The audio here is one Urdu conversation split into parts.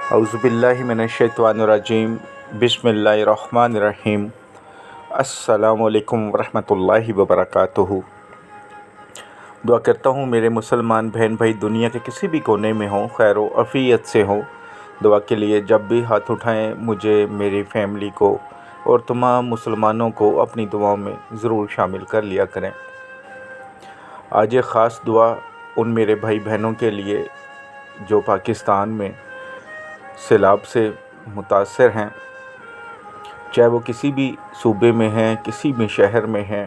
اعوذ باللہ من الشیطان الرجیم، بسم اللہ الرحمن الرحیم۔ السلام علیکم ورحمۃ اللہ وبرکاتہ۔ دعا کرتا ہوں میرے مسلمان بہن بھائی دنیا کے کسی بھی کونے میں ہوں، خیر و عافیت سے ہوں۔ دعا کے لیے جب بھی ہاتھ اٹھائیں مجھے، میری فیملی کو اور تمام مسلمانوں کو اپنی دعاؤں میں ضرور شامل کر لیا کریں۔ آج ایک خاص دعا ان میرے بھائی بہنوں کے لیے جو پاکستان میں سیلاب سے متاثر ہیں، چاہے وہ کسی بھی صوبے میں ہیں، کسی بھی شہر میں ہیں۔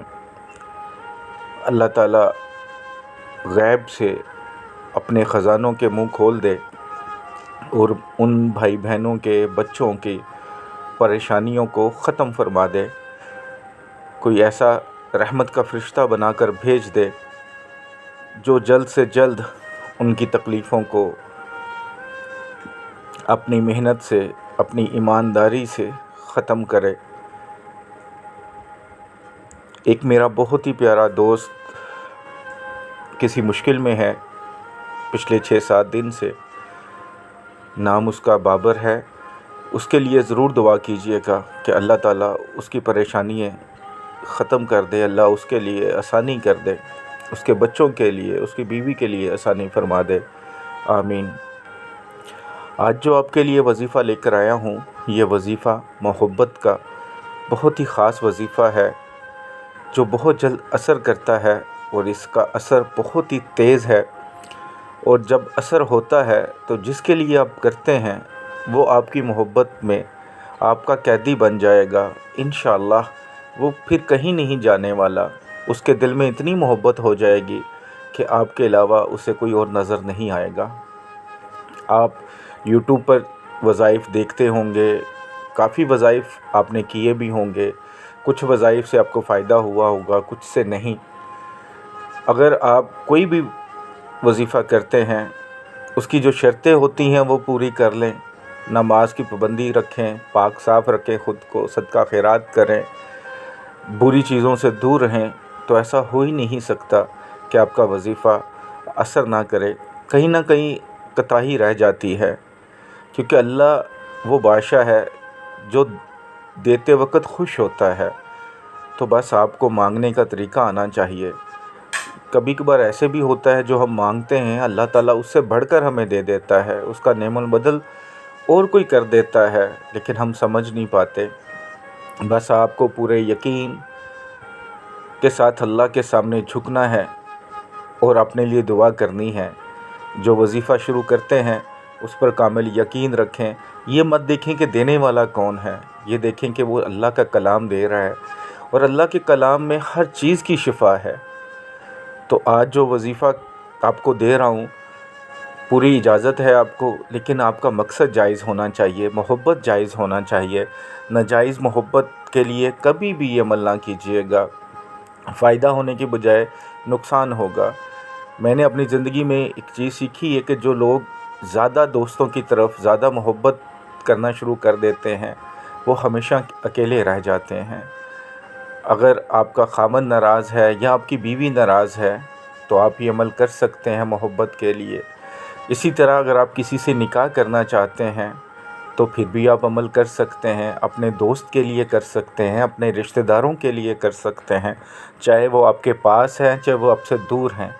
اللہ تعالیٰ غیب سے اپنے خزانوں کے منہ کھول دے اور ان بھائی بہنوں کے بچوں کی پریشانیوں کو ختم فرما دے، کوئی ایسا رحمت کا فرشتہ بنا کر بھیج دے جو جلد سے جلد ان کی تکلیفوں کو اپنی محنت سے، اپنی ایمانداری سے ختم کرے۔ ایک میرا بہت ہی پیارا دوست کسی مشکل میں ہے پچھلے 6-7 دن سے، نام اس کا بابر ہے۔ اس کے لیے ضرور دعا کیجیے گا کہ اللہ تعالیٰ اس کی پریشانیاں ختم کر دے، اللہ اس کے لیے آسانی کر دے، اس کے بچوں کے لیے، اس کی بیوی کے لیے آسانی فرما دے، آمین۔ آج جو آپ کے لیے وظیفہ لے کر آیا ہوں، یہ وظیفہ محبت کا بہت ہی خاص وظیفہ ہے جو بہت جلد اثر کرتا ہے، اور اس کا اثر بہت ہی تیز ہے، اور جب اثر ہوتا ہے تو جس کے لیے آپ کرتے ہیں وہ آپ کی محبت میں آپ کا قیدی بن جائے گا انشاءاللہ۔ وہ پھر کہیں نہیں جانے والا، اس کے دل میں اتنی محبت ہو جائے گی کہ آپ کے علاوہ اسے کوئی اور نظر نہیں آئے گا۔ آپ یوٹیوب پر وظائف دیکھتے ہوں گے، کافی وظائف آپ نے کیے بھی ہوں گے، کچھ وظائف سے آپ کو فائدہ ہوا ہوگا، کچھ سے نہیں۔ اگر آپ کوئی بھی وظیفہ کرتے ہیں، اس کی جو شرطیں ہوتی ہیں وہ پوری کر لیں، نماز کی پابندی رکھیں، پاک صاف رکھیں، خود کو صدقہ خیرات کریں، بری چیزوں سے دور رہیں، تو ایسا ہو ہی نہیں سکتا کہ آپ کا وظیفہ اثر نہ کرے، کہیں نہ کہیں کوتاہی رہ جاتی ہے، کیونکہ اللہ وہ بادشاہ ہے جو دیتے وقت خوش ہوتا ہے۔ تو بس آپ کو مانگنے کا طریقہ آنا چاہیے۔ کبھی کبھار ایسے بھی ہوتا ہے جو ہم مانگتے ہیں اللہ تعالیٰ اس سے بڑھ کر ہمیں دے دیتا ہے، اس کا نعم البدل اور کوئی کر دیتا ہے، لیکن ہم سمجھ نہیں پاتے۔ بس آپ کو پورے یقین کے ساتھ اللہ کے سامنے جھکنا ہے اور اپنے لیے دعا کرنی ہے۔ جو وظیفہ شروع کرتے ہیں اس پر کامل یقین رکھیں، یہ مت دیکھیں کہ دینے والا کون ہے، یہ دیکھیں کہ وہ اللہ کا کلام دے رہا ہے، اور اللہ کے کلام میں ہر چیز کی شفا ہے۔ تو آج جو وظیفہ آپ کو دے رہا ہوں، پوری اجازت ہے آپ کو، لیکن آپ کا مقصد جائز ہونا چاہیے، محبت جائز ہونا چاہیے۔ ناجائز محبت کے لیے کبھی بھی یہ عمل نہ کیجیے گا، فائدہ ہونے کی بجائے نقصان ہوگا۔ میں نے اپنی زندگی میں ایک چیز سیکھی ہے کہ جو لوگ زیادہ دوستوں کی طرف زیادہ محبت کرنا شروع کر دیتے ہیں وہ ہمیشہ اکیلے رہ جاتے ہیں۔ اگر آپ کا خامن ناراض ہے یا آپ کی بیوی ناراض ہے تو آپ یہ عمل کر سکتے ہیں محبت کے لیے۔ اسی طرح اگر آپ کسی سے نکاح کرنا چاہتے ہیں تو پھر بھی آپ عمل کر سکتے ہیں، اپنے دوست کے لیے کر سکتے ہیں، اپنے رشتہ داروں کے لیے کر سکتے ہیں، چاہے وہ آپ کے پاس ہیں چاہے وہ آپ سے دور ہیں۔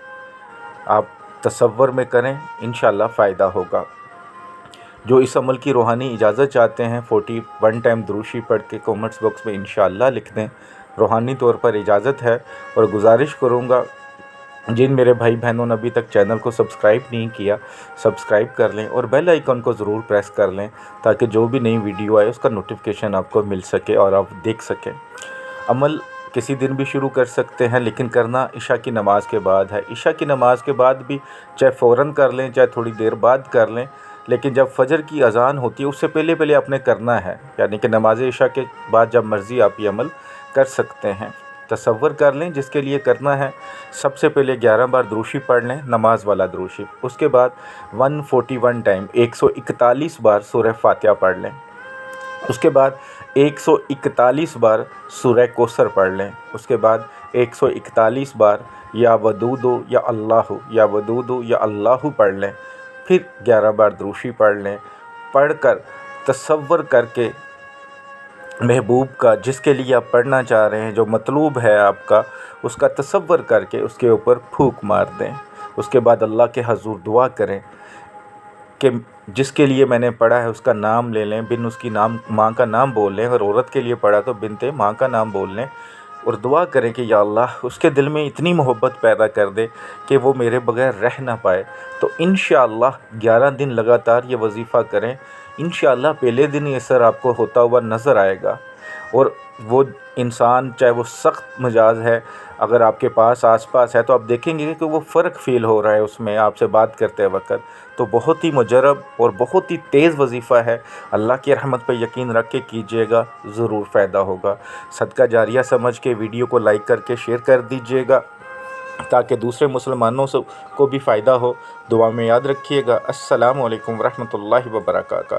آپ تصور میں کریں، انشاءاللہ فائدہ ہوگا۔ جو اس عمل کی روحانی اجازت چاہتے ہیں 41 ٹائم دروشی پڑھ کے کومنٹس باکس میں انشاءاللہ لکھ دیں، روحانی طور پر اجازت ہے۔ اور گزارش کروں گا جن میرے بھائی بہنوں نے ابھی تک چینل کو سبسکرائب نہیں کیا، سبسکرائب کر لیں اور بیل آئیکن کو ضرور پریس کر لیں تاکہ جو بھی نئی ویڈیو آئے اس کا نوٹیفیکیشن آپ کو مل سکے اور آپ دیکھ سکیں۔ عمل کسی دن بھی شروع کر سکتے ہیں، لیکن کرنا عشاء کی نماز کے بعد ہے۔ عشاء کی نماز کے بعد بھی چاہے فوراً کر لیں چاہے تھوڑی دیر بعد کر لیں، لیکن جب فجر کی اذان ہوتی ہے اس سے پہلے آپ نے کرنا ہے، یعنی کہ نماز عشاء کے بعد جب مرضی آپ یہ عمل کر سکتے ہیں۔ تصور کر لیں جس کے لیے کرنا ہے، سب سے پہلے 11 بار دروشی پڑھ لیں، نماز والا دروشی، اس کے بعد 141 ٹائم 141 بار سورہ فاتحہ پڑھ لیں، اس کے بعد 141 بار سورہ کوثر پڑھ لیں، اس کے بعد 141 بار یا ودود یا اللہ یا ودود یا اللہ پڑھ لیں، پھر 11 بار دروشی پڑھ لیں، پڑھ کر تصور کر کے محبوب کا، جس کے لیے آپ پڑھنا چاہ رہے ہیں، جو مطلوب ہے آپ کا، اس کا تصور کر کے اس کے اوپر پھونک مار دیں۔ اس کے بعد اللہ کے حضور دعا کریں کہ جس کے لیے میں نے پڑھا ہے اس کا نام لے لیں، بن اس کی ماں کا نام بول لیں، اگر عورت کے لیے پڑھا تو بنت ماں کا نام بول لیں، اور دعا کریں کہ یا اللہ اس کے دل میں اتنی محبت پیدا کر دے کہ وہ میرے بغیر رہ نہ پائے۔ تو انشاءاللہ 11 دن لگاتار یہ وظیفہ کریں، انشاءاللہ پہلے دن یہ اثر آپ کو ہوتا ہوا نظر آئے گا۔ اور وہ انسان چاہے وہ سخت مزاج ہے، اگر آپ کے پاس آس پاس ہے تو آپ دیکھیں گے کہ وہ فرق فیل ہو رہا ہے اس میں آپ سے بات کرتے وقت۔ تو بہت ہی مجرب اور بہت ہی تیز وظیفہ ہے، اللہ کی رحمت پہ یقین رکھ کے کیجئے گا، ضرور فائدہ ہوگا۔ صدقہ جاریہ سمجھ کے ویڈیو کو لائک کر کے شیئر کر دیجئے گا تاکہ دوسرے مسلمانوں کو بھی فائدہ ہو۔ دعا میں یاد رکھیے گا۔ السلام علیکم ورحمۃ اللہ وبرکاتہ۔